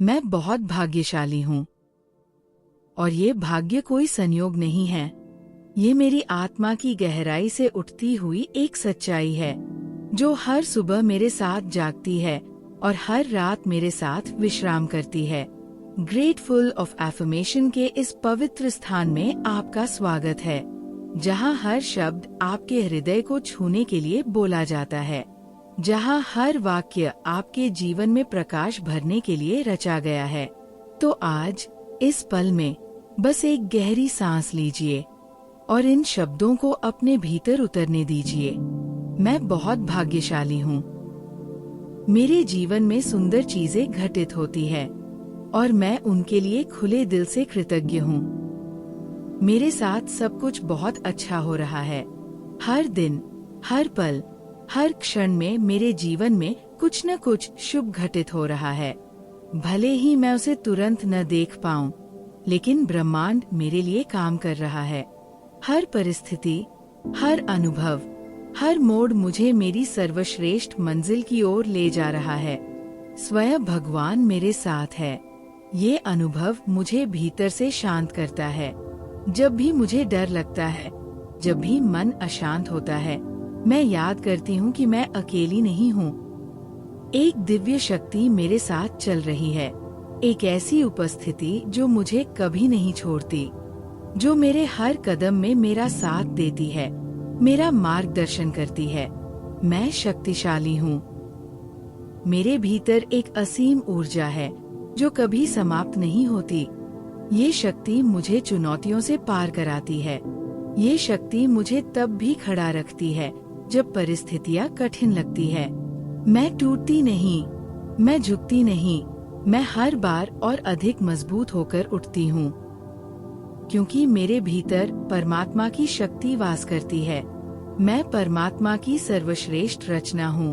मैं बहुत भाग्यशाली हूँ और ये भाग्य कोई संयोग नहीं है। ये मेरी आत्मा की गहराई से उठती हुई एक सच्चाई है जो हर सुबह मेरे साथ जागती है और हर रात मेरे साथ विश्राम करती है। ग्रेटफुल ऑफ एफर्मेशन के इस पवित्र स्थान में आपका स्वागत है, जहाँ हर शब्द आपके हृदय को छूने के लिए बोला जाता है, जहाँ हर वाक्य आपके जीवन में प्रकाश भरने के लिए रचा गया है। तो आज इस पल में बस एक गहरी सांस लीजिए और इन शब्दों को अपने भीतर उतरने दीजिए। मैं बहुत भाग्यशाली हूँ। मेरे जीवन में सुंदर चीजें घटित होती है और मैं उनके लिए खुले दिल से कृतज्ञ हूँ। मेरे साथ सब कुछ बहुत अच्छा हो रहा है। हर दिन, हर पल, हर क्षण में मेरे जीवन में कुछ न कुछ शुभ घटित हो रहा है। भले ही मैं उसे तुरंत न देख पाऊं, लेकिन ब्रह्मांड मेरे लिए काम कर रहा है। हर परिस्थिति, हर अनुभव, हर मोड़ मुझे मेरी सर्वश्रेष्ठ मंजिल की ओर ले जा रहा है। स्वयं भगवान मेरे साथ है। ये अनुभव मुझे भीतर से शांत करता है। जब भी मुझे डर लगता है, जब भी मन अशांत होता है, मैं याद करती हूँ कि मैं अकेली नहीं हूँ। एक दिव्य शक्ति मेरे साथ चल रही है, एक ऐसी उपस्थिति जो मुझे कभी नहीं छोड़ती, जो मेरे हर कदम में मेरा साथ देती है, मेरा मार्गदर्शन करती है। मैं शक्तिशाली हूँ। मेरे भीतर एक असीम ऊर्जा है जो कभी समाप्त नहीं होती। ये शक्ति मुझे चुनौतियों से पार कराती है। ये शक्ति मुझे तब भी खड़ा रखती है जब परिस्थितियाँ कठिन लगती है। मैं टूटती नहीं, मैं झुकती नहीं, मैं हर बार और अधिक मजबूत होकर उठती हूँ, क्योंकि मेरे भीतर परमात्मा की शक्ति वास करती है। मैं परमात्मा की सर्वश्रेष्ठ रचना हूँ।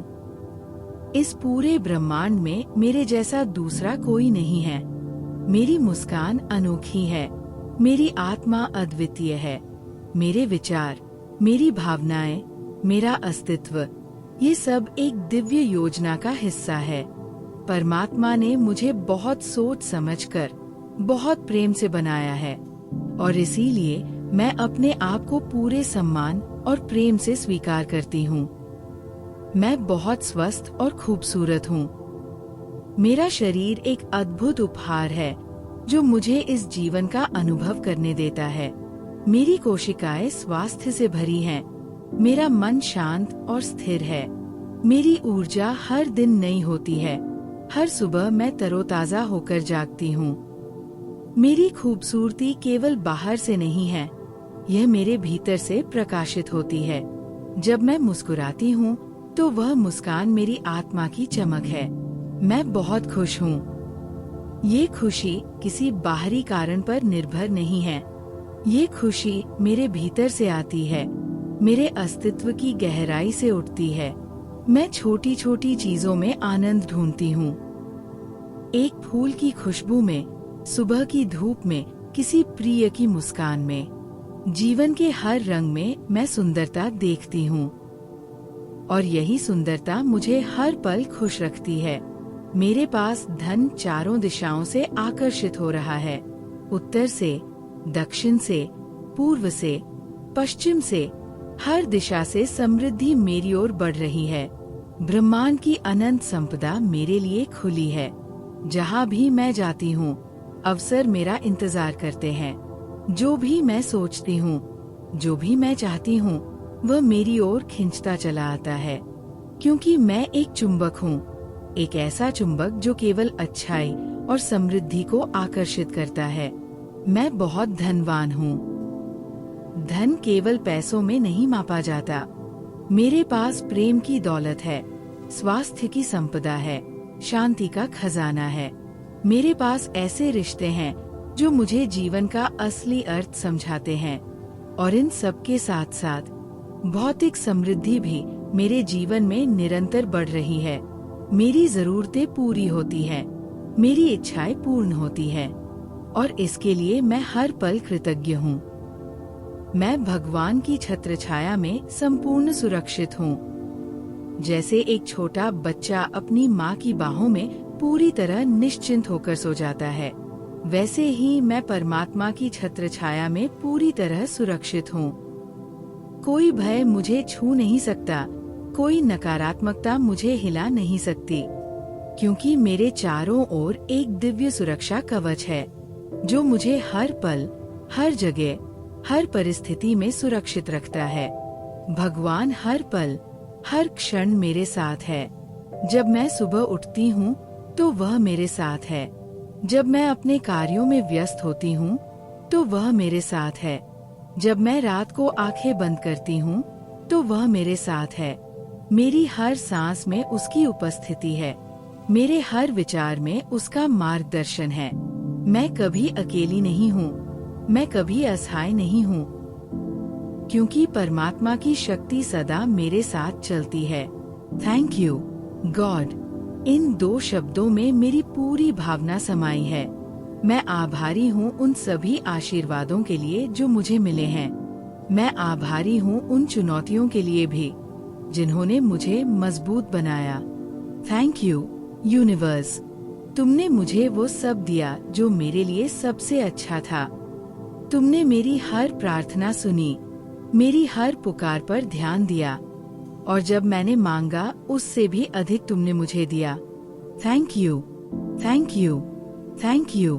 इस पूरे ब्रह्मांड में मेरे जैसा दूसरा कोई नहीं है। मेरी मुस्कान अनोखी है, मेरी आत्मा अद्वितीय है। मेरे विचार, मेरी भावनाएं, मेरा अस्तित्व, ये सब एक दिव्य योजना का हिस्सा है। परमात्मा ने मुझे बहुत सोच समझकर, बहुत प्रेम से बनाया है और इसीलिए मैं अपने आप को पूरे सम्मान और प्रेम से स्वीकार करती हूँ। मैं बहुत स्वस्थ और खूबसूरत हूँ। मेरा शरीर एक अद्भुत उपहार है जो मुझे इस जीवन का अनुभव करने देता है। मेरी कोशिकाएं स्वास्थ्य से भरी हैं। मेरा मन शांत और स्थिर है। मेरी ऊर्जा हर दिन नई होती है। हर सुबह मैं तरोताजा होकर जागती हूँ। मेरी खूबसूरती केवल बाहर से नहीं है, यह मेरे भीतर से प्रकाशित होती है। जब मैं मुस्कुराती हूँ तो वह मुस्कान मेरी आत्मा की चमक है। मैं बहुत खुश हूँ। ये खुशी किसी बाहरी कारण पर निर्भर नहीं है। ये खुशी मेरे भीतर से आती है, मेरे अस्तित्व की गहराई से उठती है। मैं छोटी छोटी चीजों में आनंद ढूंढती हूँ। एक फूल की खुशबू में, सुबह की धूप में, किसी प्रिय की मुस्कान में। जीवन के हर रंग में मैं सुंदरता देखती हूँ और यही सुंदरता मुझे हर पल खुश रखती है। मेरे पास धन चारों दिशाओं से आकर्षित हो रहा है। उत्तर से, दक्षिण से, पूर्व से, पश्चिम से, हर दिशा से समृद्धि मेरी ओर बढ़ रही है। ब्रह्मांड की अनंत संपदा मेरे लिए खुली है। जहाँ भी मैं जाती हूँ, अवसर मेरा इंतजार करते हैं। जो भी मैं सोचती हूँ, जो भी मैं चाहती हूँ, वह मेरी ओर खिंचता चला आता है, क्योंकि मैं एक चुंबक हूँ। एक ऐसा चुंबक जो केवल अच्छाई और समृद्धि को आकर्षित करता है। मैं बहुत धनवान हूँ। धन केवल पैसों में नहीं मापा जाता। मेरे पास प्रेम की दौलत है, स्वास्थ्य की संपदा है, शांति का खजाना है। मेरे पास ऐसे रिश्ते हैं जो मुझे जीवन का असली अर्थ समझाते हैं और इन सब के साथ साथ भौतिक समृद्धि भी मेरे जीवन में निरंतर बढ़ रही है। मेरी जरूरतें पूरी होती हैं, मेरी इच्छाएं पूर्ण होती हैं और इसके लिए मैं हर पल कृतज्ञ हूँ। मैं भगवान की छत्रछाया में संपूर्ण सुरक्षित हूँ। जैसे एक छोटा बच्चा अपनी माँ की बाहों में पूरी तरह निश्चिंत होकर सो जाता है, वैसे ही मैं परमात्मा की छत्र छाया में पूरी तरह सुरक्षित हूँ। कोई भय मुझे छू नहीं सकता, कोई नकारात्मकता मुझे हिला नहीं सकती, क्योंकि मेरे चारों ओर एक दिव्य सुरक्षा कवच है जो मुझे हर पल, हर जगह, हर परिस्थिति में सुरक्षित रखता है। भगवान हर पल, हर क्षण मेरे साथ है। जब मैं सुबह उठती हूँ तो वह मेरे साथ है, जब मैं अपने कार्यों में व्यस्त होती हूँ तो वह मेरे साथ है, जब मैं रात को आंखें बंद करती हूँ तो वह मेरे साथ है। मेरी हर सांस में उसकी उपस्थिति है, मेरे हर विचार में उसका मार्गदर्शन है। मैं कभी अकेली नहीं हूँ, मैं कभी असहाय नहीं हूँ, क्योंकि परमात्मा की शक्ति सदा मेरे साथ चलती है। Thank you God. इन 2 शब्दों में मेरी पूरी भावना समाई है। मैं आभारी हूँ उन सभी आशीर्वादों के लिए जो मुझे मिले हैं। मैं आभारी हूँ उन चुनौतियों के लिए भी जिन्होंने मुझे मजबूत बनाया। थैंक यू यूनिवर्स, तुमने मुझे वो सब दिया जो मेरे लिए सबसे अच्छा था। तुमने मेरी हर प्रार्थना सुनी, मेरी हर पुकार पर ध्यान दिया, और जब मैंने मांगा उससे भी अधिक तुमने मुझे दिया। Thank you, thank you, thank you.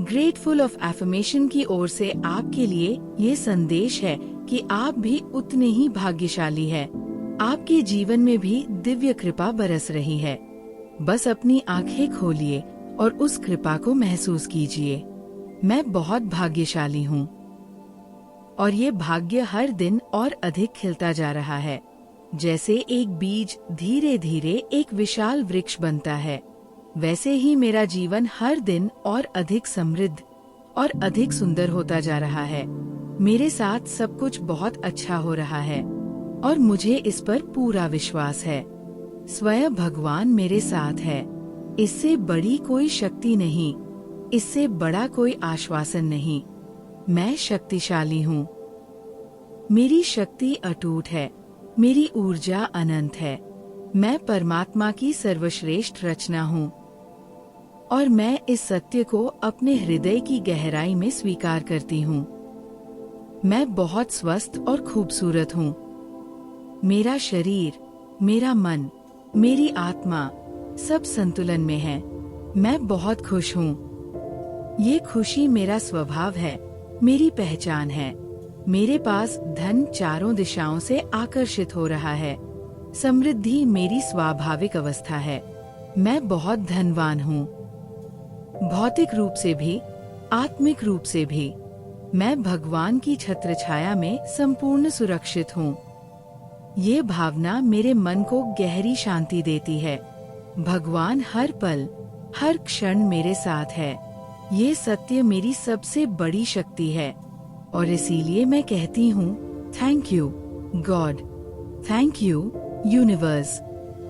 Grateful of affirmation की ओर से आपके लिए ये संदेश है कि आप भी उतने ही भाग्यशाली हैं। आपके जीवन में भी दिव्य कृपा बरस रही है। बस अपनी आंखें खोलिए और उस कृपा को महसूस कीजिए। मैं बहुत भाग्यशाली हूँ और ये भाग्य हर दिन और अधिक खिलता जा रहा है। जैसे एक बीज धीरे धीरे एक विशाल वृक्ष बनता है, वैसे ही मेरा जीवन हर दिन और अधिक समृद्ध और अधिक सुंदर होता जा रहा है। मेरे साथ सब कुछ बहुत अच्छा हो रहा है और मुझे इस पर पूरा विश्वास है। स्वयं भगवान मेरे साथ है। इससे बड़ी कोई शक्ति नहीं, इससे बड़ा कोई आश्वासन नहीं। मैं शक्तिशाली हूँ। मेरी शक्ति अटूट है, मेरी ऊर्जा अनंत है। मैं परमात्मा की सर्वश्रेष्ठ रचना हूँ और मैं इस सत्य को अपने हृदय की गहराई में स्वीकार करती हूँ। मैं बहुत स्वस्थ और खूबसूरत हूँ। मेरा शरीर, मेरा मन, मेरी आत्मा सब संतुलन में है। मैं बहुत खुश हूँ। ये खुशी मेरा स्वभाव है, मेरी पहचान है। मेरे पास धन चारों दिशाओं से आकर्षित हो रहा है। समृद्धि मेरी स्वाभाविक अवस्था है। मैं बहुत धनवान हूँ, भौतिक रूप से भी, आत्मिक रूप से भी। मैं भगवान की छत्र छाया में संपूर्ण सुरक्षित हूँ। ये भावना मेरे मन को गहरी शांति देती है। भगवान हर पल, हर क्षण मेरे साथ है। ये सत्य मेरी सबसे बड़ी शक्ति है और इसीलिए मैं कहती हूँ, thank you God, thank you universe,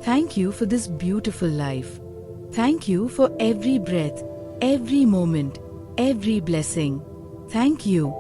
thank you for this beautiful life, thank you for every breath, every moment, every blessing. Thank you.